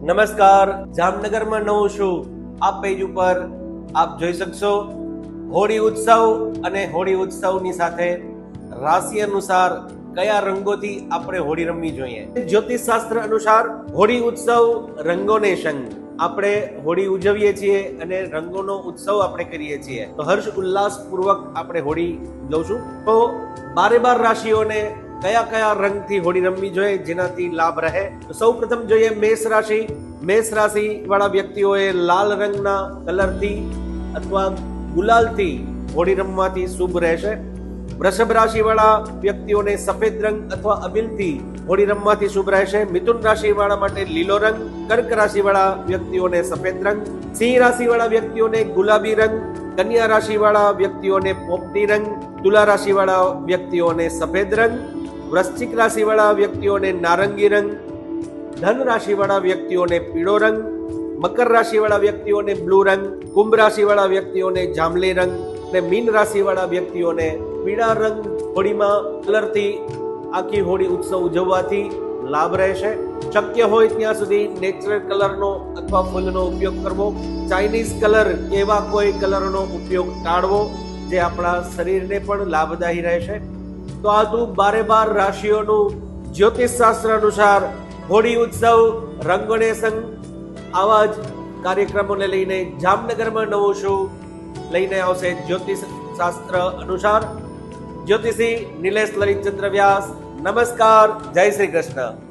નમસ્કાર, જામનગરમાં નવું છું આ પેજ ઉપર આપ જોઈ શકશો હોળી ઉત્સવ અને હોળી ઉત્સવની સાથે રાશિ અનુસાર કયા રંગોથી આપણે હોળી રમવી જોઈએ। જ્યોતિષ શાસ્ત્ર અનુસાર હોળી ઉત્સવ રંગોને સંગ આપણે હોળી ઉજવીએ છીએ અને રંગોનો ઉત્સવ આપણે કરીએ છીએ, તો હર્ષ ઉલ્લાસ પૂર્વક આપણે હોળી ઉજવશું। તો 12 રાશિઓને કયા કયા રંગથી હોળી રમવી જોઈએ જેનાથી લાભ રહે, તો સૌ પ્રથમ જોઈએ મેષ રાશિ। મેષ રાશિ વાળા વ્યક્તિઓએ લાલ રંગના કલરથી અથવા ગુલાલથી હોળી રમવાથી શુભ રહેશે। વૃષભ રાશિ વાળા વ્યક્તિઓને સફેદ રંગ અથવા અબીલથી હોળી રમવાથી શુભ રહેશે। મિથુન રાશિ વાળા માટે લીલો રંગ, કર્ક રાશિ વાળા વ્યક્તિઓને સફેદ રંગ, સિંહ રાશિ વાળા વ્યક્તિઓને ગુલાબી રંગ, કન્યા રાશિ વાળા વ્યક્તિઓને પોપટી રંગ, તુલા રાશિ વાળા વ્યક્તિઓને સફેદ રંગ, વૃશ્ચિક રાશિ વાળા વ્યક્તિઓને નારંગી રંગ, ધન રાશિ વાળા વ્યક્તિઓને પીળો રંગ, મકર રાશિ વાળા વ્યક્તિઓને બ્લુ રંગ, કુંભ રાશિ વાળા વ્યક્તિઓને જાંબલી રંગ અને મીન રાશિ વાળા વ્યક્તિઓને પીળા રંગ હોળીમાં કલરથી આખી હોળી ઉત્સવ ઉજવવાથી લાભ રહેશે। શક્ય હોય ત્યાં સુધી નેચરલ કલરનો અથવા ફૂલનો ઉપયોગ કરવો, ચાઇનીઝ કલર એવા કોઈ કલરનો ઉપયોગ ટાળવો જે આપણા શરીરને પણ લાભદાયી રહેશે। તો આ હતું 12 રાશિઓનું જ્યોતિષ શાસ્ત્ર અનુસાર હોળી ઉત્સવ રંગોને સંગ આવા જ કાર્યક્રમોને લઈને જામનગરમાં નવો શો લઈને આવશે જ્યોતિષ શાસ્ત્ર અનુસાર। જ્યોતિષી નિલેશ લલિતચંદ્ર વ્યાસ। નમસ્કાર, જય શ્રી કૃષ્ણ।